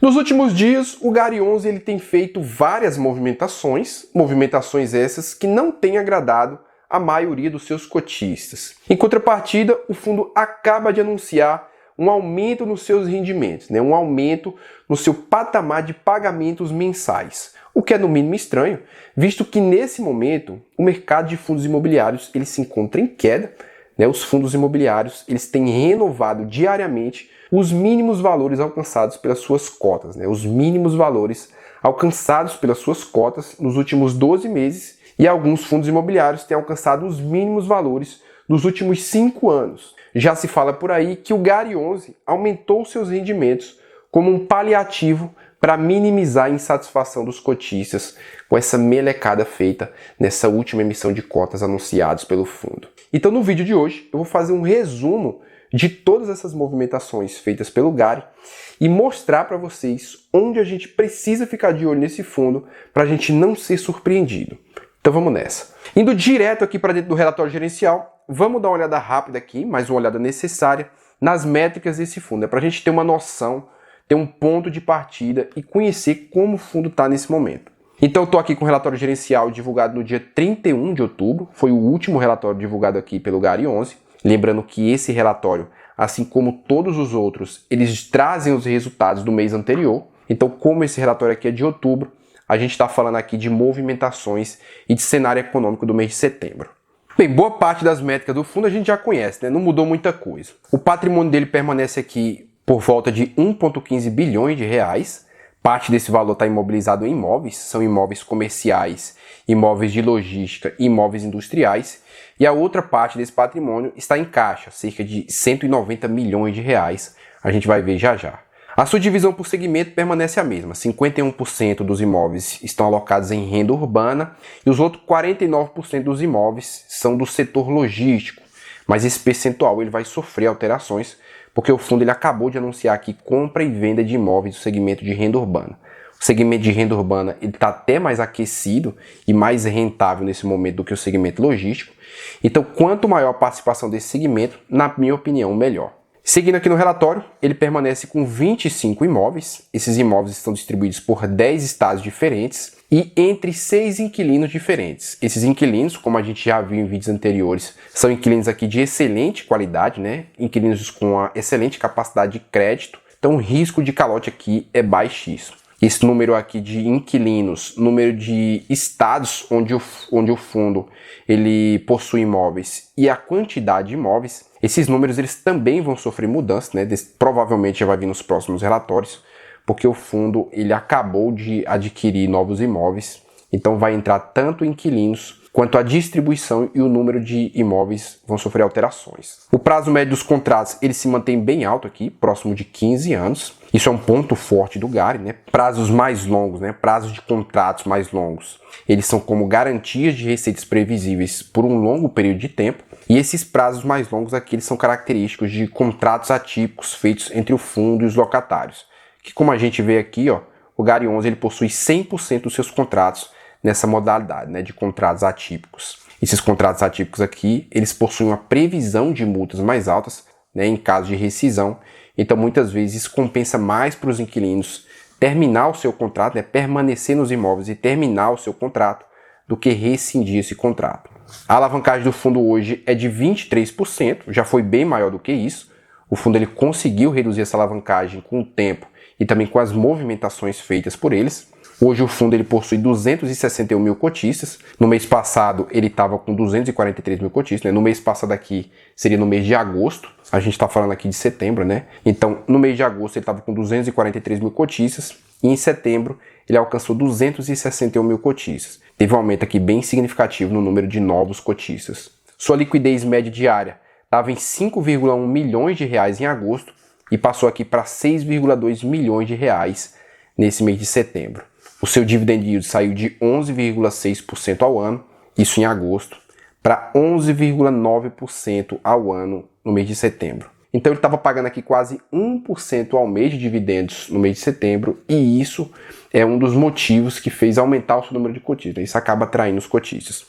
Nos últimos dias, o Gary 11 ele tem feito várias movimentações essas que não têm agradado a maioria dos seus cotistas. Em contrapartida, o fundo acaba de anunciar um aumento nos seus rendimentos, um aumento no seu patamar de pagamentos mensais, o que é no mínimo estranho, visto que nesse momento o mercado de fundos imobiliários ele se encontra em queda. Os fundos imobiliários eles têm renovado diariamente os mínimos valores alcançados pelas suas cotas, os mínimos valores alcançados pelas suas cotas nos últimos 12 meses, e alguns fundos imobiliários têm alcançado os mínimos valores dos últimos 5 anos. Já se fala por aí que o Gary 11 aumentou seus rendimentos como um paliativo para minimizar a insatisfação dos cotistas com essa melecada feita nessa última emissão de cotas anunciados pelo fundo. Então no vídeo de hoje eu vou fazer um resumo de todas essas movimentações feitas pelo Gary e mostrar para vocês onde a gente precisa ficar de olho nesse fundo para a gente não ser surpreendido. Então vamos nessa. Indo direto aqui para dentro do relatório gerencial, vamos dar uma olhada rápida aqui, mas uma olhada necessária nas métricas desse fundo. É para a gente ter uma noção, ter um ponto de partida e conhecer como o fundo está nesse momento. Então eu estou aqui com o relatório gerencial divulgado no dia 31 de outubro, foi o último relatório divulgado aqui pelo Gary 11. Lembrando que esse relatório, assim como todos os outros, eles trazem os resultados do mês anterior. Então, como esse relatório aqui é de outubro, a gente está falando aqui de movimentações e de cenário econômico do mês de setembro. Bem, boa parte das métricas do fundo a gente já conhece, não mudou muita coisa. O patrimônio dele permanece aqui por volta de 1,15 bilhões de reais. Parte desse valor está imobilizado em imóveis, são imóveis comerciais, imóveis de logística e imóveis industriais. E a outra parte desse patrimônio está em caixa, cerca de 190 milhões de reais, a gente vai ver já já. A sua divisão por segmento permanece a mesma, 51% dos imóveis estão alocados em renda urbana e os outros 49% dos imóveis são do setor logístico, mas esse percentual ele vai sofrer alterações porque o fundo ele acabou de anunciar aqui compra e venda de imóveis do segmento de renda urbana. O segmento de renda urbana está até mais aquecido e mais rentável nesse momento do que o segmento logístico. Então, quanto maior a participação desse segmento, na minha opinião, melhor. Seguindo aqui no relatório, ele permanece com 25 imóveis. Esses imóveis estão distribuídos por 10 estados diferentes e entre 6 inquilinos diferentes. Esses inquilinos, como a gente já viu em vídeos anteriores, são inquilinos aqui de excelente qualidade, inquilinos com uma excelente capacidade de crédito. Então, o risco de calote aqui é baixíssimo. Esse número aqui de inquilinos, número de estados onde o fundo ele possui imóveis e a quantidade de imóveis, esses números eles também vão sofrer mudanças, provavelmente já vai vir nos próximos relatórios, porque o fundo ele acabou de adquirir novos imóveis, então vai entrar tanto inquilinos quanto a distribuição e o número de imóveis vão sofrer alterações. O prazo médio dos contratos ele se mantém bem alto aqui, próximo de 15 anos. Isso é um ponto forte do Gary, Prazos mais longos, prazos de contratos mais longos. Eles são como garantias de receitas previsíveis por um longo período de tempo. E esses prazos mais longos aqui eles são característicos de contratos atípicos feitos entre o fundo e os locatários. Que como a gente vê aqui, o Gary 11 ele possui 100% dos seus contratos nessa modalidade, de contratos atípicos. Esses contratos atípicos aqui, eles possuem uma previsão de multas mais altas, em caso de rescisão. Então, muitas vezes, isso compensa mais para os inquilinos terminar o seu contrato, permanecer nos imóveis e terminar o seu contrato, do que rescindir esse contrato. A alavancagem do fundo hoje é de 23%, já foi bem maior do que isso. O fundo ele conseguiu reduzir essa alavancagem com o tempo e também com as movimentações feitas por eles. Hoje o fundo ele possui 261 mil cotistas. No mês passado ele estava com 243 mil cotistas. No mês passado aqui seria no mês de agosto. A gente está falando aqui de setembro, Então no mês de agosto ele estava com 243 mil cotistas. E em setembro ele alcançou 261 mil cotistas. Teve um aumento aqui bem significativo no número de novos cotistas. Sua liquidez média diária estava em 5,1 milhões de reais em agosto e passou aqui para 6,2 milhões de reais nesse mês de setembro. O seu dividend yield saiu de 11,6% ao ano, isso em agosto, para 11,9% ao ano no mês de setembro. Então ele estava pagando aqui quase 1% ao mês de dividendos no mês de setembro e isso é um dos motivos que fez aumentar o seu número de cotistas. Isso acaba atraindo os cotistas.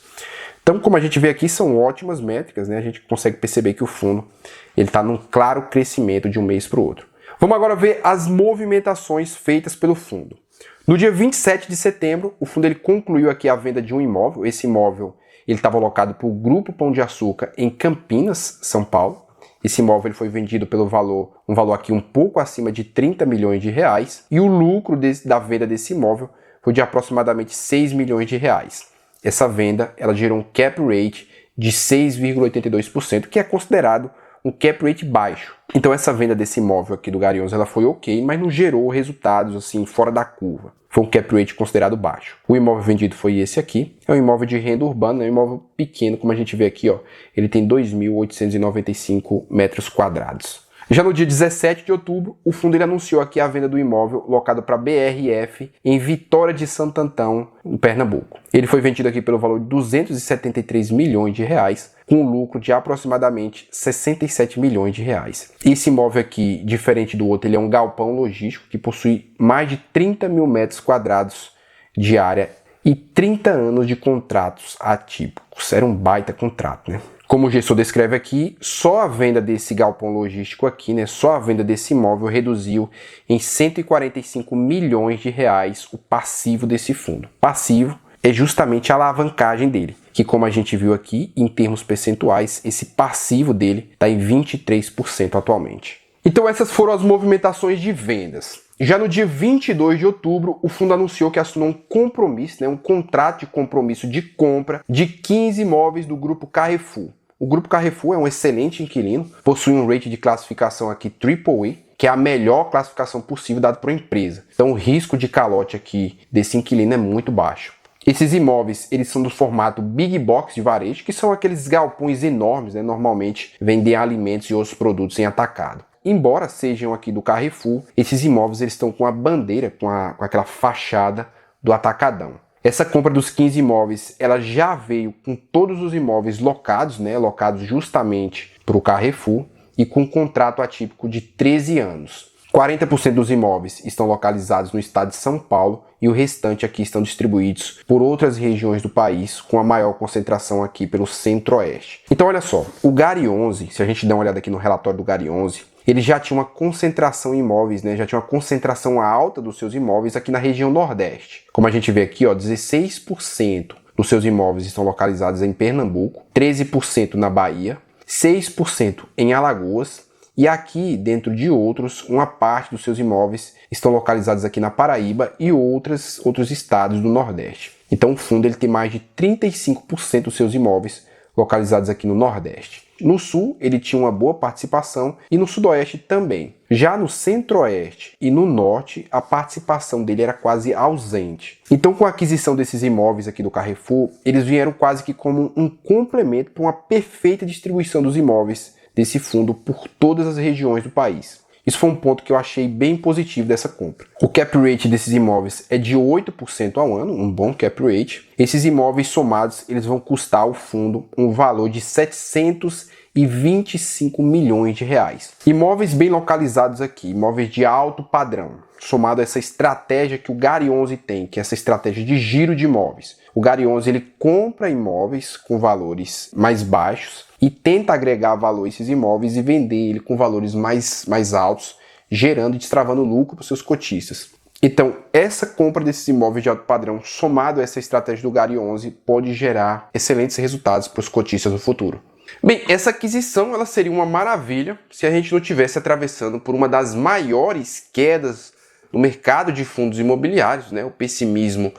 Então, como a gente vê aqui, são ótimas métricas, A gente consegue perceber que o fundo está num claro crescimento de um mês para o outro. Vamos agora ver as movimentações feitas pelo fundo. No dia 27 de setembro, o fundo ele concluiu aqui a venda de um imóvel. Esse imóvel ele estava alocado para o Grupo Pão de Açúcar em Campinas, São Paulo. Esse imóvel ele foi vendido pelo um valor aqui um pouco acima de 30 milhões de reais. E o lucro da venda desse imóvel foi de aproximadamente 6 milhões de reais. Essa venda ela gerou um cap rate de 6,82%, que é considerado um cap rate baixo. Então essa venda desse imóvel aqui do Gary 11 ela foi ok, mas não gerou resultados assim fora da curva. Foi um cap rate considerado baixo. O imóvel vendido foi esse aqui. É um imóvel de renda urbana, é um imóvel pequeno, como a gente vê aqui, ó. Ele tem 2.895 metros quadrados. Já no dia 17 de outubro, o fundo ele anunciou aqui a venda do imóvel locado para a BRF em Vitória de Santo Antão, em Pernambuco. Ele foi vendido aqui pelo valor de 273 milhões de reais, com um lucro de aproximadamente 67 milhões de reais. Esse imóvel aqui, diferente do outro, ele é um galpão logístico que possui mais de 30 mil metros quadrados de área e 30 anos de contratos atípicos. Era um baita contrato, né? Como o gestor descreve aqui, só a venda desse galpão logístico aqui, né, só a venda desse imóvel reduziu em 145 milhões de reais o passivo desse fundo. Passivo é justamente a alavancagem dele, que como a gente viu aqui, em termos percentuais, esse passivo dele está em 23% atualmente. Então essas foram as movimentações de vendas. Já no dia 22 de outubro, o fundo anunciou que assinou um compromisso, um contrato de compromisso de compra de 15 imóveis do Grupo Carrefour. O Grupo Carrefour é um excelente inquilino, possui um rating de classificação aqui AAA, que é a melhor classificação possível dada por uma empresa. Então o risco de calote aqui desse inquilino é muito baixo. Esses imóveis, eles são do formato Big Box de varejo, que são aqueles galpões enormes, normalmente vendem alimentos e outros produtos em atacado. Embora sejam aqui do Carrefour, esses imóveis eles estão com a bandeira, com aquela fachada do atacadão. Essa compra dos 15 imóveis, ela já veio com todos os imóveis locados, locados justamente para o Carrefour e com um contrato atípico de 13 anos. 40% dos imóveis estão localizados no estado de São Paulo e o restante aqui estão distribuídos por outras regiões do país, com a maior concentração aqui pelo centro-oeste. Então olha só, o Gary 11, se a gente der uma olhada aqui no relatório do Gary 11, ele já tinha uma concentração em imóveis, já tinha uma concentração alta dos seus imóveis aqui na região Nordeste. Como a gente vê aqui, 16% dos seus imóveis estão localizados em Pernambuco, 13% na Bahia, 6% em Alagoas e aqui, dentro de outros, uma parte dos seus imóveis estão localizados aqui na Paraíba e outros estados do Nordeste. Então o fundo ele tem mais de 35% dos seus imóveis localizados aqui no Nordeste. No Sul, ele tinha uma boa participação e no Sudoeste também. Já no Centro-Oeste e no Norte, a participação dele era quase ausente. Então, com a aquisição desses imóveis aqui do Carrefour, eles vieram quase que como um complemento para uma perfeita distribuição dos imóveis desse fundo por todas as regiões do país. Isso foi um ponto que eu achei bem positivo dessa compra. O cap rate desses imóveis é de 8% ao ano, um bom cap rate. Esses imóveis somados, eles vão custar ao fundo um valor de 725 milhões de reais. Imóveis bem localizados aqui, imóveis de alto padrão, somado a essa estratégia que o Gary 11 tem, que é essa estratégia de giro de imóveis. O Gary 11 ele compra imóveis com valores mais baixos e tenta agregar valor a esses imóveis e vender ele com valores mais altos, gerando e destravando lucro para os seus cotistas. Então, essa compra desses imóveis de alto padrão, somado a essa estratégia do Gary 11, pode gerar excelentes resultados para os cotistas no futuro. Bem, essa aquisição ela seria uma maravilha se a gente não estivesse atravessando por uma das maiores quedas no mercado de fundos imobiliários, o pessimismo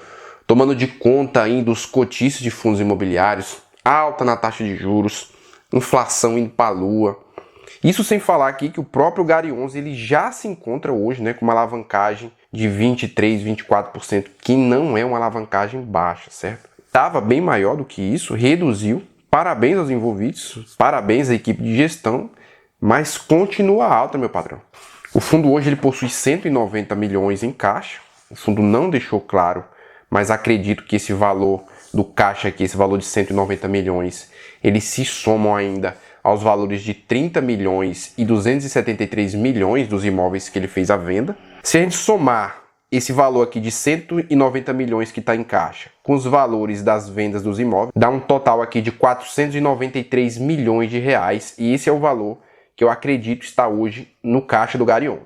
tomando de conta ainda os cotistas de fundos imobiliários, alta na taxa de juros, inflação indo para a lua. Isso sem falar aqui que o próprio Gary 11 ele já se encontra hoje com uma alavancagem de 23%, 24%, que não é uma alavancagem baixa, certo? Estava bem maior do que isso, reduziu. Parabéns aos envolvidos, parabéns à equipe de gestão, mas continua alta, meu patrão. O fundo hoje ele possui 190 milhões em caixa. O fundo não deixou claro, mas acredito que esse valor do caixa aqui, esse valor de 190 milhões, eles se somam ainda aos valores de 30 milhões e 273 milhões dos imóveis que ele fez à venda. Se a gente somar esse valor aqui de 190 milhões que está em caixa com os valores das vendas dos imóveis, dá um total aqui de 493 milhões de reais e esse é o valor que eu acredito está hoje no caixa do Gary 11.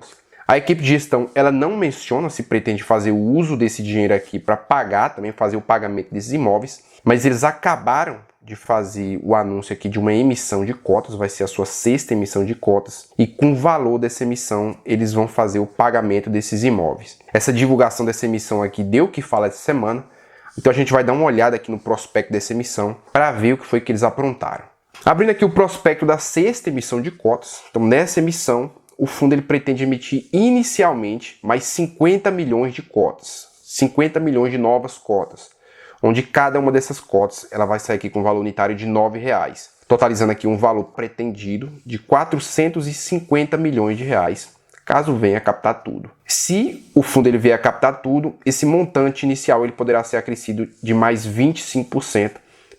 A equipe de gestão, ela não menciona se pretende fazer o uso desse dinheiro aqui para pagar, também fazer o pagamento desses imóveis, mas eles acabaram de fazer o anúncio aqui de uma emissão de cotas, vai ser a sua 6ª emissão de cotas, e com o valor dessa emissão, eles vão fazer o pagamento desses imóveis. Essa divulgação dessa emissão aqui deu o que falar essa semana, então a gente vai dar uma olhada aqui no prospecto dessa emissão para ver o que foi que eles aprontaram. Abrindo aqui o prospecto da 6ª emissão de cotas, então nessa emissão, o fundo ele pretende emitir inicialmente mais 50 milhões de cotas, 50 milhões de novas cotas, onde cada uma dessas cotas ela vai sair aqui com um valor unitário de R$ 9,00, totalizando aqui um valor pretendido de 450 milhões de reais, caso venha a captar tudo. Se o fundo ele vier a captar tudo, esse montante inicial ele poderá ser acrescido de mais 25%,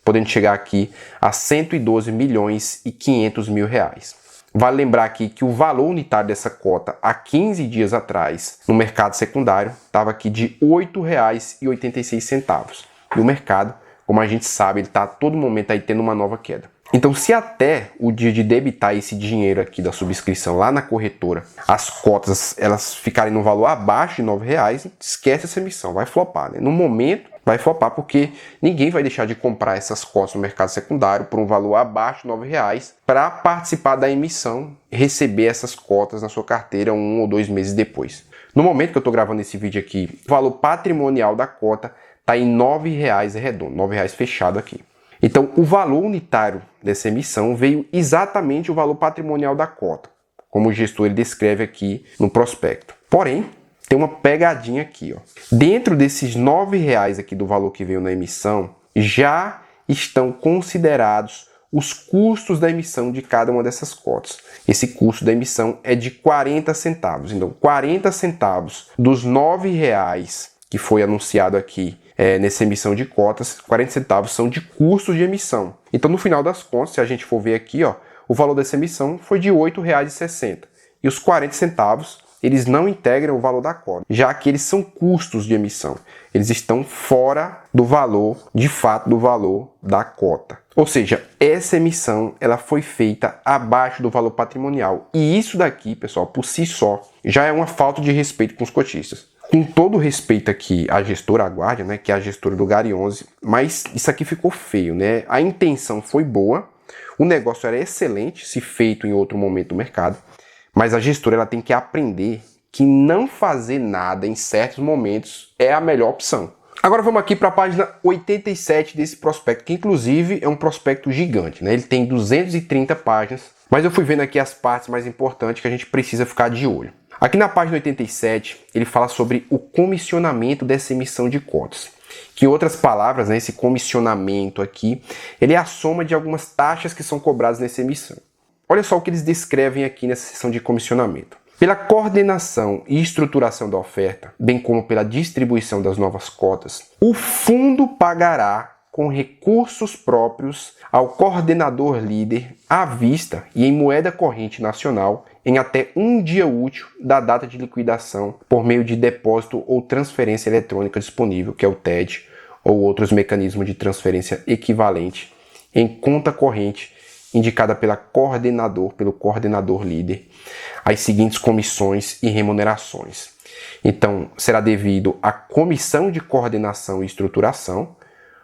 podendo chegar aqui a 112 milhões e 500 mil reais. Vale lembrar aqui que o valor unitário dessa cota há 15 dias atrás no mercado secundário estava aqui de R$ 8,86. E o mercado, como a gente sabe, ele está a todo momento aí tendo uma nova queda. Então, se até o dia de debitar esse dinheiro aqui da subscrição lá na corretora, as cotas elas ficarem no valor abaixo de R$ 9,00, esquece essa emissão, vai flopar, né? No momento, vai flopar porque ninguém vai deixar de comprar essas cotas no mercado secundário por um valor abaixo de R$ 9,00 para participar da emissão e receber essas cotas na sua carteira 1 ou 2 meses depois. No momento que eu estou gravando esse vídeo aqui, o valor patrimonial da cota está em R$ 9,00 redondo, R$ 9,00 fechado aqui. Então, o valor unitário dessa emissão veio exatamente o valor patrimonial da cota, como o gestor ele descreve aqui no prospecto. Porém, tem uma pegadinha aqui, ó. Dentro desses R$ 9,00 aqui do valor que veio na emissão, já estão considerados os custos da emissão de cada uma dessas cotas. Esse custo da emissão é de 40 centavos. Então, 40 centavos dos R$ 9,00 que foi anunciado aqui nessa emissão de cotas, 40 centavos são de custos de emissão. Então, no final das contas, se a gente for ver aqui, ó, o valor dessa emissão foi de R$ 8,60. E os 40 centavos, eles não integram o valor da cota, já que eles são custos de emissão. Eles estão fora do valor, de fato, do valor da cota. Ou seja, essa emissão ela foi feita abaixo do valor patrimonial. E isso daqui, pessoal, por si só, já é uma falta de respeito com os cotistas. Com todo respeito aqui à gestora Guardian, né, que é a gestora do Gari 11, mas isso aqui ficou feio, né? A intenção foi boa, o negócio era excelente se feito em outro momento do mercado, mas a gestora ela tem que aprender que não fazer nada em certos momentos é a melhor opção. Agora vamos aqui para a página 87 desse prospecto, que inclusive é um prospecto gigante, né? Ele tem 230 páginas, mas eu fui vendo aqui as partes mais importantes que a gente precisa ficar de olho. Aqui na página 87, ele fala sobre o comissionamento dessa emissão de cotas. Que em outras palavras, né, esse comissionamento aqui, ele é a soma de algumas taxas que são cobradas nessa emissão. Olha só o que eles descrevem aqui nessa seção de comissionamento. Pela coordenação e estruturação da oferta, bem como pela distribuição das novas cotas, o fundo pagará com recursos próprios ao coordenador líder à vista e em moeda corrente nacional em até um dia útil da data de liquidação por meio de depósito ou transferência eletrônica disponível, que é o TED, ou outros mecanismos de transferência equivalente, em conta corrente indicada pelo coordenador líder, as seguintes comissões e remunerações. Então, será devido à comissão de coordenação e estruturação,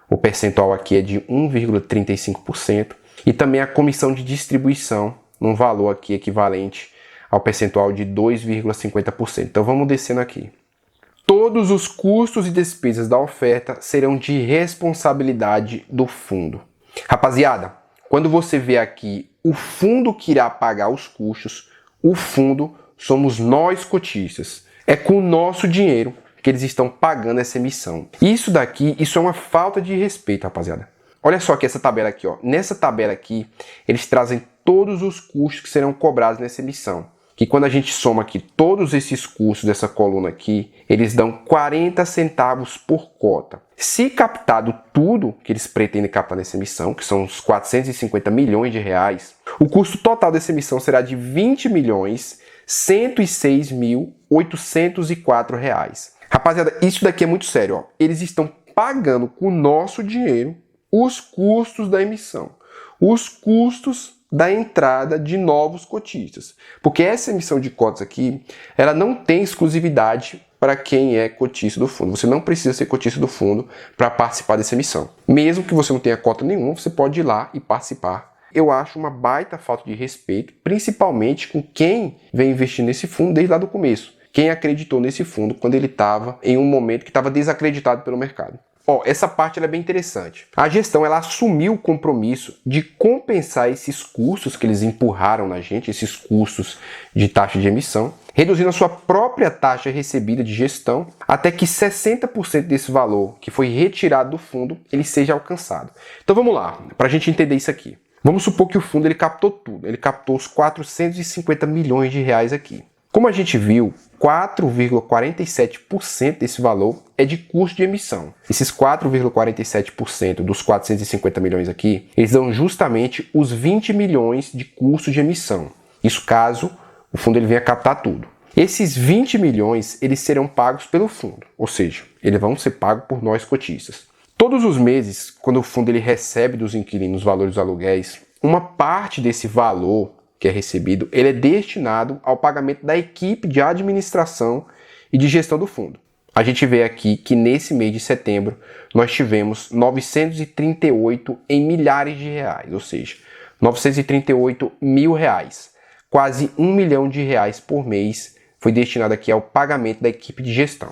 o percentual aqui é de 1,35%, e também a comissão de distribuição, num valor aqui equivalente ao percentual de 2,50%. Então vamos descendo aqui. Todos os custos e despesas da oferta serão de responsabilidade do fundo. Rapaziada, quando você vê aqui o fundo que irá pagar os custos, o fundo somos nós cotistas. É com o nosso dinheiro que eles estão pagando essa emissão. Isso é uma falta de respeito, rapaziada. Olha só aqui essa tabela aqui, ó. Nessa tabela aqui, eles trazem todos os custos que serão cobrados nessa emissão. Que quando a gente soma aqui todos esses custos dessa coluna aqui, eles dão 40 centavos por cota. Se captado tudo que eles pretendem captar nessa emissão, que são os 450 milhões de reais, o custo total dessa emissão será de R$ 20.106.804. Rapaziada, isso daqui é muito sério, ó. Eles estão pagando com o nosso dinheiro os custos da emissão. Os custos da entrada de novos cotistas. Porque essa emissão de cotas aqui, ela não tem exclusividade para quem é cotista do fundo. Você não precisa ser cotista do fundo para participar dessa emissão. Mesmo que você não tenha cota nenhuma, você pode ir lá e participar. Eu acho uma baita falta de respeito, principalmente com quem vem investir nesse fundo desde lá do começo. Quem acreditou nesse fundo quando ele estava em um momento que estava desacreditado pelo mercado. Essa parte ela é bem interessante. A gestão ela assumiu o compromisso de compensar esses custos que eles empurraram na gente, esses custos de taxa de emissão, reduzindo a sua própria taxa recebida de gestão até que 60% desse valor que foi retirado do fundo ele seja alcançado. Então vamos lá, para a gente entender isso aqui. Vamos supor que o fundo ele captou tudo, ele captou os 450 milhões de reais aqui. Como a gente viu, 4,47% desse valor é de custo de emissão. Esses 4,47% dos 450 milhões aqui, eles dão justamente os 20 milhões de custo de emissão. Isso caso o fundo ele venha captar tudo. Esses 20 milhões, eles serão pagos pelo fundo, ou seja, eles vão ser pagos por nós cotistas. Todos os meses, quando o fundo ele recebe dos inquilinos os valores dos aluguéis, uma parte desse valor que é recebido, ele é destinado ao pagamento da equipe de administração e de gestão do fundo. A gente vê aqui que nesse mês de setembro nós tivemos 938 em milhares de reais, ou seja, 938 mil reais. Quase 1 milhão de reais por mês foi destinado aqui ao pagamento da equipe de gestão.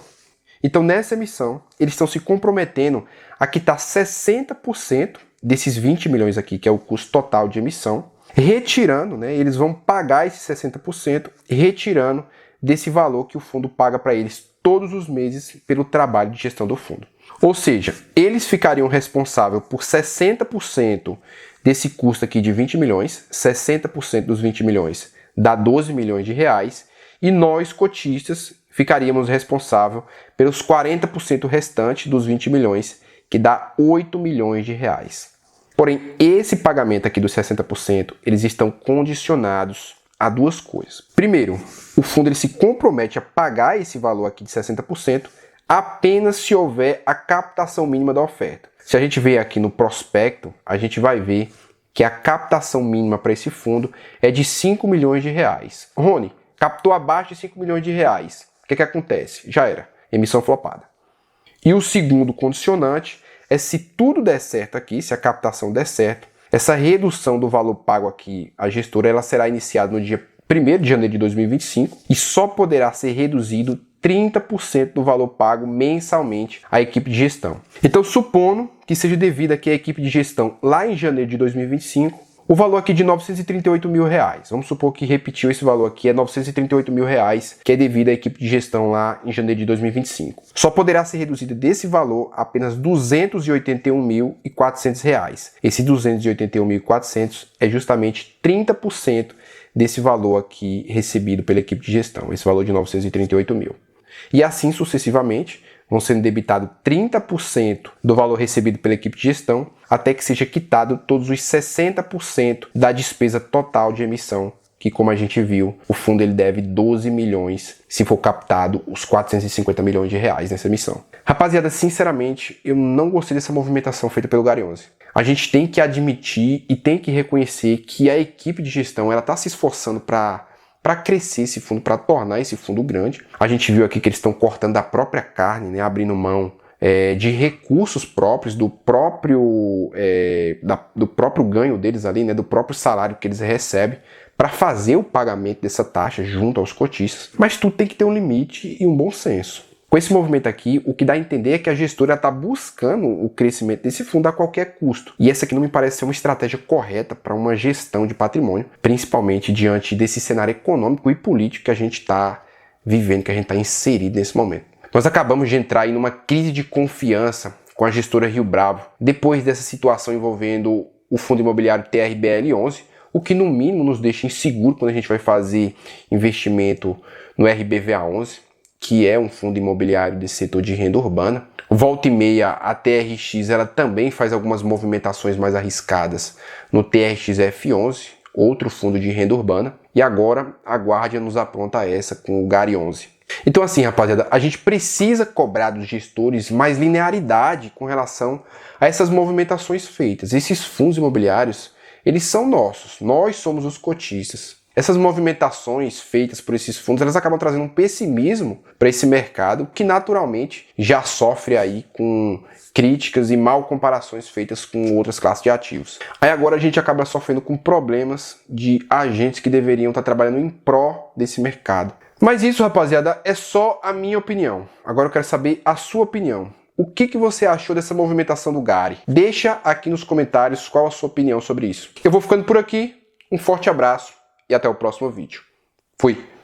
Então nessa emissão, eles estão se comprometendo a quitar 60% desses 20 milhões aqui, que é o custo total de emissão, retirando, eles vão pagar esses 60%, retirando desse valor que o fundo paga para eles todos os meses pelo trabalho de gestão do fundo. Ou seja, eles ficariam responsáveis por 60% desse custo aqui de 20 milhões, 60% dos 20 milhões dá 12 milhões de reais, e nós, cotistas, ficaríamos responsáveis pelos 40% restantes dos 20 milhões, que dá 8 milhões de reais. Porém, esse pagamento aqui dos 60%, eles estão condicionados a duas coisas. Primeiro, o fundo ele se compromete a pagar esse valor aqui de 60% apenas se houver a captação mínima da oferta. Se a gente ver aqui no prospecto, a gente vai ver que a captação mínima para esse fundo é de 5 milhões de reais. Rony, captou abaixo de 5 milhões de reais. O que acontece? Já era. Emissão flopada. E o segundo condicionante é se tudo der certo aqui, se a captação der certo, essa redução do valor pago aqui à gestora ela será iniciada no dia 1º de janeiro de 2025 e só poderá ser reduzido 30% do valor pago mensalmente à equipe de gestão. Então, supondo que seja devido aqui à equipe de gestão lá em janeiro de 2025, o valor aqui de 938 mil reais. Vamos supor que repetiu esse valor aqui, é 938 mil reais, que é devido à equipe de gestão lá em janeiro de 2025. Só poderá ser reduzido desse valor apenas 281.400 reais. Esse 281.400 é justamente 30% desse valor aqui recebido pela equipe de gestão, esse valor de 938 mil. E assim sucessivamente, vão sendo debitados 30% do valor recebido pela equipe de gestão, até que seja quitado todos os 60% da despesa total de emissão, que como a gente viu, o fundo ele deve 12 milhões se for captado os 450 milhões de reais nessa emissão. Rapaziada, sinceramente, eu não gostei dessa movimentação feita pelo Gary 11. A gente tem que admitir e tem que reconhecer que a equipe de gestão ela está se esforçando para crescer esse fundo, para tornar esse fundo grande. A gente viu aqui que eles estão cortando da própria carne, abrindo mão de recursos próprios, do próprio ganho deles ali, do próprio salário que eles recebem, para fazer o pagamento dessa taxa junto aos cotistas. Mas tudo tem que ter um limite e um bom senso. Com esse movimento aqui, o que dá a entender é que a gestora está buscando o crescimento desse fundo a qualquer custo. E essa aqui não me parece ser uma estratégia correta para uma gestão de patrimônio, principalmente diante desse cenário econômico e político que a gente está vivendo, que a gente está inserido nesse momento. Nós acabamos de entrar aí numa crise de confiança com a gestora Rio Bravo, depois dessa situação envolvendo o fundo imobiliário TRBL11, o que no mínimo nos deixa inseguro quando a gente vai fazer investimento no RBVA11, que é um fundo imobiliário desse setor de renda urbana. Volta e meia, a TRX ela também faz algumas movimentações mais arriscadas no TRX-F11, outro fundo de renda urbana, e agora a Guardia nos apronta essa com o Gary 11. Então assim, rapaziada, a gente precisa cobrar dos gestores mais linearidade com relação a essas movimentações feitas. Esses fundos imobiliários, eles são nossos, nós somos os cotistas. Essas movimentações feitas por esses fundos, elas acabam trazendo um pessimismo para esse mercado que naturalmente já sofre aí com críticas e mal comparações feitas com outras classes de ativos. Aí agora a gente acaba sofrendo com problemas de agentes que deveriam estar trabalhando em pró desse mercado. Mas isso, rapaziada, é só a minha opinião. Agora eu quero saber a sua opinião. O que você achou dessa movimentação do Gary? Deixa aqui nos comentários qual a sua opinião sobre isso. Eu vou ficando por aqui, um forte abraço e até o próximo vídeo. Fui!